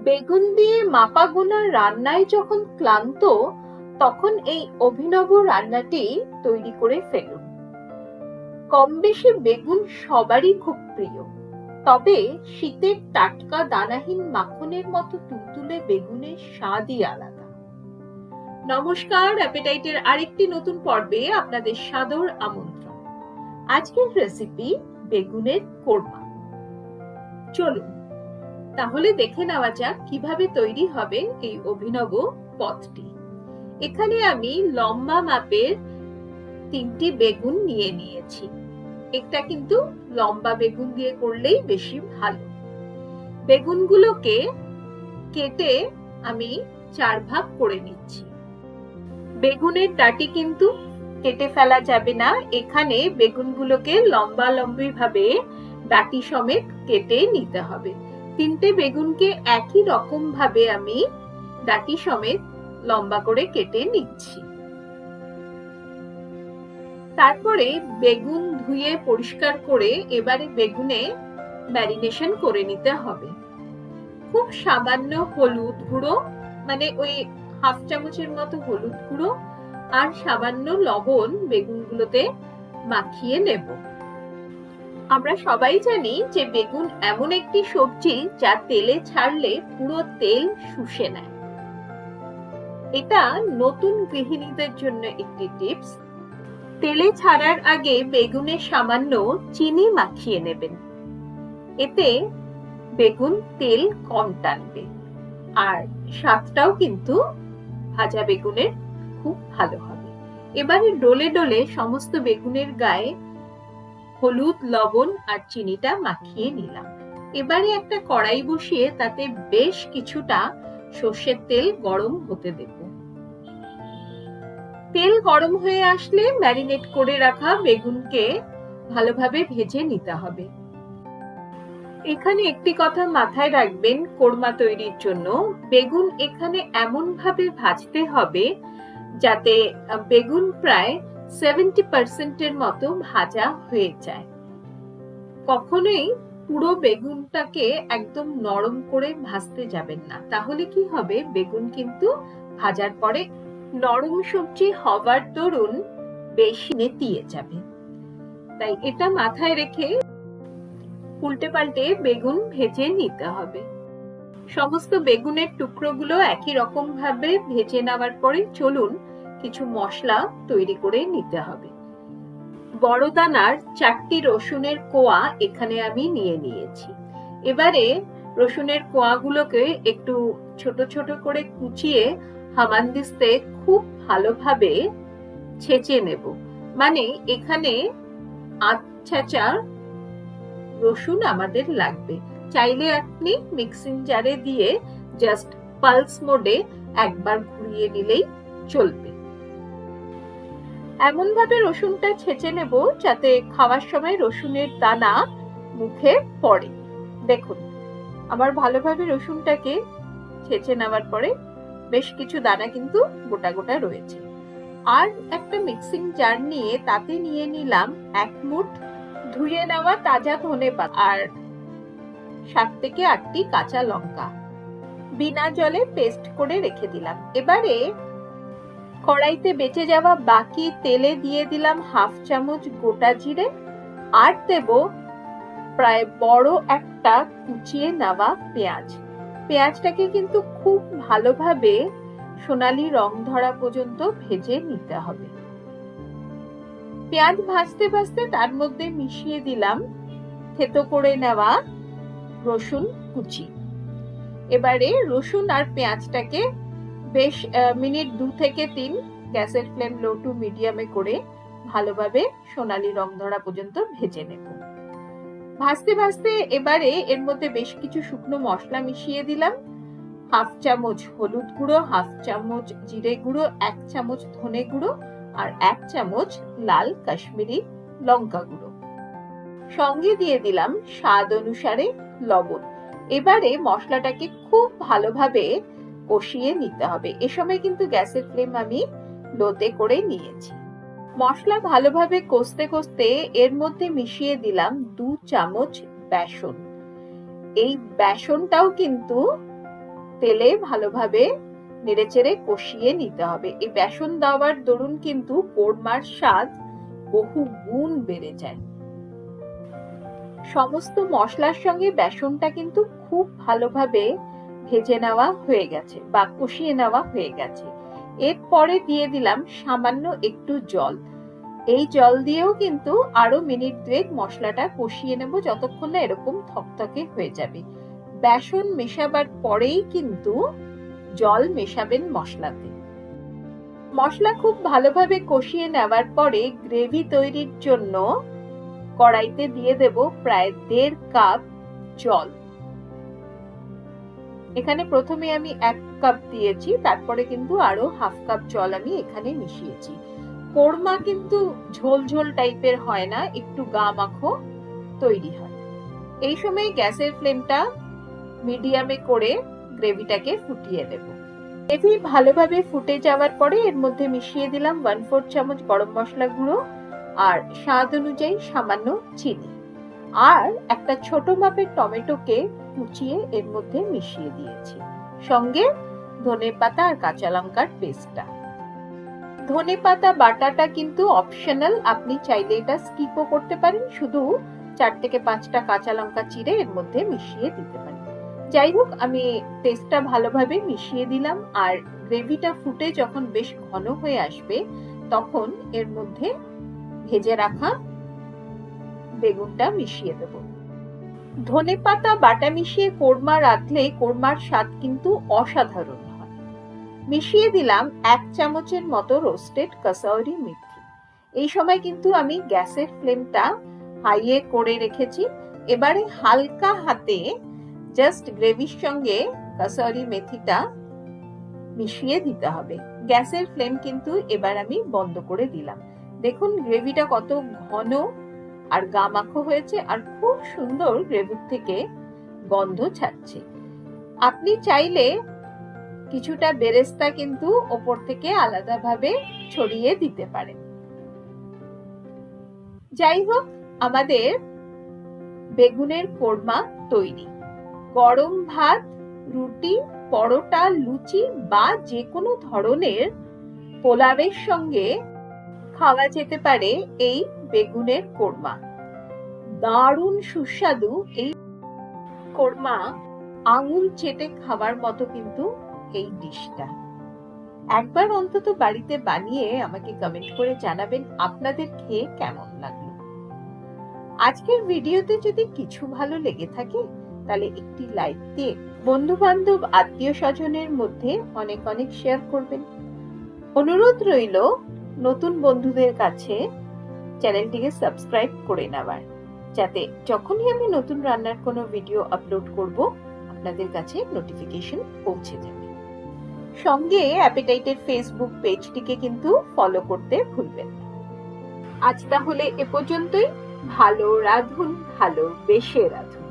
বেগুন দিয়ে মাপা গোনা রান্নায় যখন ক্লান্ত, তখন এই অভিনব রান্নাটি তৈরি করে ফেলুন। কম বেশি বেগুন সবারই খুব প্রিয়, তবে শীতের টাটকা দানাহীন মাখনের মতো তুলতুলে বেগুনের স্বাদই আলাদা। নমস্কার, অ্যাপেটাইটের আরেকটি নতুন পর্বে আপনাদের সাদর আমন্ত্রণ। আজকের রেসিপি বেগুনের কোরমা। চলুন তাহলে দেখে নেওয়া যাক কিভাবে তৈরি হবে এই অভিনব পদটি। এখানে আমি লম্বা মাপের 3টি বেগুন নিয়ে নিয়েছি। একটা কিন্তু লম্বা বেগুন দিয়ে করলেই বেশি ভালো। বেগুনগুলোকে কেটে আমি 4 ভাগ করে নিচ্ছি। বেগুনের ডাঁটি কিন্তু কেটে ফেলা যাবে না। এখানে বেগুনগুলোকে লম্বা লম্বি ভাবে ডাঁটি সমেত কেটে নিতে হবে। 3টে বেগুনকে একই রকম ভাবে আমি ডাঁটি সমেত লম্বা করে কেটে নিচ্ছি। তারপরে বেগুন ধুয়ে পরিষ্কার করে এবারে বেগুনে ম্যারিনেশন করে নিতে হবে। খুব সামান্য হলুদ গুঁড়ো, মানে ওই হাফ চামচের মতো হলুদ গুঁড়ো আর সামান্য লবণ বেগুনগুলোতে মাখিয়ে নেব। আমরা সবাই জানি যে বেগুন এমন একটি সবজি যা তেলে ছাড়লে পুরো তেল শুষে নেয়। এটা নতুন গৃহিণীদের জন্য একটি টিপস। তেলে ছাড়ার আগে বেগুনে সামান্য চিনি মাখিয়ে নেবেন। এতে বেগুন তেল কম টানবে আর স্বাদটাও কিন্তু ভাজা বেগুনের খুব ভালো হবে। এবারে ডলে ডলে সমস্ত বেগুনের গায়ে হলুদ, লবণ আর চিনিটা মাখিয়ে নিলাম। এবারে একটা কড়াই বসিয়ে তাতে বেশ কিছুটা সর্ষের তেল গরম হতে দেব। তেল গরম হয়ে আসলে ম্যারিনেট করে রাখা বেগুনকে ভালোভাবে ভেজে নিতে হবে। এখানে একটি কথা মাথায় রাখবেন, কোরমা তৈরির জন্য বেগুন এখানে এমন ভাবে ভাজতে হবে যাতে বেগুন প্রায় 70% এর মতো ভাজা হয়ে যায়। কখনোই পুরো বেগুনটাকে একদম নরম করে ভাজতে যাবেন না, তাহলে কি হবে, বেগুন কিন্তু ভাজার পরে নরম সবজি হবার দরুন বেশি নেতিয়ে যাবে। তাই এটা মাথায় রেখে উল্টে পাল্টে বেগুন ভেজে নিতে হবে। সমস্ত বেগুনের টুকরোগুলো একই রকম ভাবে ভেজে নেওয়ার পরে চলুন কিছু মশলা তৈরি করে নিতে হবে। বড় দানার 4টি রসুনের কোয়া এখানে আমি নিয়ে নিয়েছি। এবারে রসুনের কোয়াগুলোকে একটু ছোট ছোট করে কুচিয়ে হামানদিস্তে খুব ভালোভাবে ছেঁচে নেব। মানে এখানে 8 ছেঁচা রসুন আমাদের লাগবে। চাইলে আপনি মিক্সিং জারে দিয়ে জাস্ট পালস মোডে একবার ঘুরিয়ে নিলেই চলবে। এমন ভাবে রসুনটা ছেঁচে নেব যাতে খাওয়ার সময় রসুনের দানা মুখে পড়ে। দেখুন আমার ভালোভাবে রসুনটাকে ছেঁচে নেওয়ার পরে বেশ কিছু দানা কিন্তু গোটা গোটা রয়েছে। আর একটা মিক্সিং জার নিয়ে তাতে নিয়ে নিলাম 1 মুঠ ধুয়ে নেওয়া তাজা ধনেপাতা আর 7 থেকে 8টি কাঁচা লঙ্কা বিনা জলে পেস্ট করে রেখে দিলাম। এবারে কড়াইতে বেঁচে যাওয়া বাকি তেলে দিয়ে দিলাম হাফ চামচ গোটা জিরে আর দেব প্রায় বড় একটা কুচিয়ে নেওয়া পেঁয়াজ। পেঁয়াজটাকে কিন্তু খুব ভালোভাবে সোনালী রং ধরা পর্যন্ত ভেজে নিতে হবে। পেঁয়াজ ভাজতে ভাজতে তার মধ্যে মিশিয়ে দিলাম থেতো করে নেওয়া রসুন কুচি। এবারে রসুন আর পেঁয়াজটাকে বেশ মিনিট 2 থেকে 3 গ্যাসের ফ্লেম লো টু মিডিয়ামে করে ভালোভাবে সোনালী রং ধরা পর্যন্ত ভেজে নেব। ভাজতে ভাজতে এবারে এর মধ্যে বেশ কিছু শুকনো মশলা মিশিয়ে দিলাম। হাফ চামচ হলুদ গুঁড়ো, হাফ চামচ জিরে গুঁড়ো, 1 চামচ ধনে গুঁড়ো আর 1 চামচ লাল কাশ্মীরি লঙ্কা গুঁড়ো। সঙ্গে দিয়ে দিলাম স্বাদ অনুসারে লবণ। এবারে মশলাটাকে খুব ভালোভাবে কষিয়ে নিতে হবে। এ সময় কিন্তু গ্যাসের ফ্লেম আমি লোতে করে নিয়েছি। মশলা ভালোভাবে কষতে কষতে এর মধ্যে মিশিয়ে দিলাম 2 চামচ বেসন। এই বেসনটাও কিন্তু তেলে ভালোভাবে নেড়েচেড়ে কষিয়ে নিতে হবে। এই বেসন দেওয়ার দরুন কিন্তু কোরমার স্বাদ বহু গুণ বেড়ে যায়। সমস্ত মশলার সঙ্গে বেসনটা কিন্তু খুব ভালোভাবে ভেজে নেওয়া হয়ে গেছে বা কষিয়ে নেওয়া হয়ে গেছে। এরপরে দিয়ে দিলাম সামান্য একটু জল। এই জল দিয়েও কিন্তু আরো মিনিট 2 মশলাটা কষিয়ে নেব, যতক্ষণ না এরকম থকথকে হয়ে যাবে। বেসন মেশাবার পরেই কিন্তু জল মেশাবেন মশলাতে। মশলা খুব ভালোভাবে কষিয়ে নেওয়ার পরে গ্রেভি তৈরির জন্য কড়াইতে দিয়ে দেব প্রায় 1.5 কাপ জল। এখানে প্রথমে আমি 1 কাপ দিয়েছি, তারপরে কিন্তু আরো 1/2 কাপ জল আমি এখানে মিশিয়েছি। কোরমা কিন্তু ঝোল ঝোল টাইপের হয় না, একটু গা মাখো তৈরি হয়। এই সময় গ্যাসের ফ্লেমটা মিডিয়ামে করে গ্রেভিটাকে ফুটিয়ে দেব। গ্রেভি ভালোভাবে ফুটে যাওয়ার পরে এর মধ্যে মিশিয়ে দিলাম 1/4 চামচ গরম মশলা গুঁড়ো আর স্বাদ অনুযায়ী সামান্য চিনি, আর একটা ছোট মাপের টমেটোকে কুচিয়ে এর মধ্যে মিশিয়ে দিয়েছি, সঙ্গে ধনেপাতা আর কাঁচা লঙ্কার পেস্টটা। ধনেপাতা বাটাটা কিন্তু অপশনাল, আপনি চাইলে এটা স্কিপও করতে পারেন, শুধু 4 থেকে 5টা কাঁচা লঙ্কা চিড়ে এর মধ্যে মিশিয়ে দিতে পারেন। যাই হোক, আমি পেস্টটা ভালোভাবে মিশিয়ে দিলাম, আর গ্রেভিটা ফুটে যখন বেশ ঘন হয়ে আসবে তখন এর মধ্যে ভেজে রাখা বেগুনটা মিশিয়ে দেব। ধনেপাতা বাটা মিশিয়ে কোরমা রাঁধলে কোরমার স্বাদ কিন্তু অসাধারণ হয়। মিশিয়ে দিলাম 1 চামচের মতো রোস্টেড কাসৌরি মেথি। এই সময় কিন্তু আমি গ্যাসের ফ্লেমটা হাইয়ে করে রেখেছি। এবারে হালকা হাতে জাস্ট গ্রেভির সঙ্গে কাসৌরি মেথিটা মিশিয়ে দিতে হবে। গ্যাসের ফ্লেম কিন্তু এবার আমি বন্ধ করে দিলাম। দেখুন গ্রেভিটা কত ঘন আর গামাখো হয়েছে, আর খুব সুন্দর গ্রেভির থেকে গন্ধ ছাড়ছে। আপনি চাইলে কিছুটা বেরেস্তা কিন্তু ওপর থেকে আলাদাভাবে ছড়িয়ে দিতে পারেন। যাই হোক, আমাদের বেগুনের কোরমা তৈরি। গরম ভাত, রুটি, পরোটা, লুচি বা যে কোনো ধরনের পোলাওয়ের সঙ্গে খাওয়া যেতে পারে এই বেগুনের কোরমা। দারুণ সুস্বাদু এই কোরমা, আঙুল চেটে খাবার মতো কিন্তু এই ডিশটা। একবার অন্তত বাড়িতে বানিয়ে আমাকে কমেন্ট করে জানাবেন আপনাদের খেয়ে কেমন লাগলো। আজকের ভিডিওতে যদি কিছু ভালো লেগে থাকে তাহলে একটি লাইক দিয়ে বন্ধু বান্ধব আত্মীয় স্বজনের মধ্যে অনেক অনেক শেয়ার করবেন। অনুরোধ রইল নতুন বন্ধুদের কাছে চ্যানেলটিকে সাবস্ক্রাইব করে নেওয়ার, যাতে যখনই আমি নতুন রান্নার কোনো ভিডিও আপলোড করব আপনাদের কাছে নোটিফিকেশন পৌঁছে যাবে। সঙ্গে অ্যাপেটাইটের ফেসবুক পেজটিকে কিন্তু ফলো করতে ভুলবেন না। আজ তাহলে এ পর্যন্তই। ভালো রাঁধুন, ভালোবেসে রাঁধুন।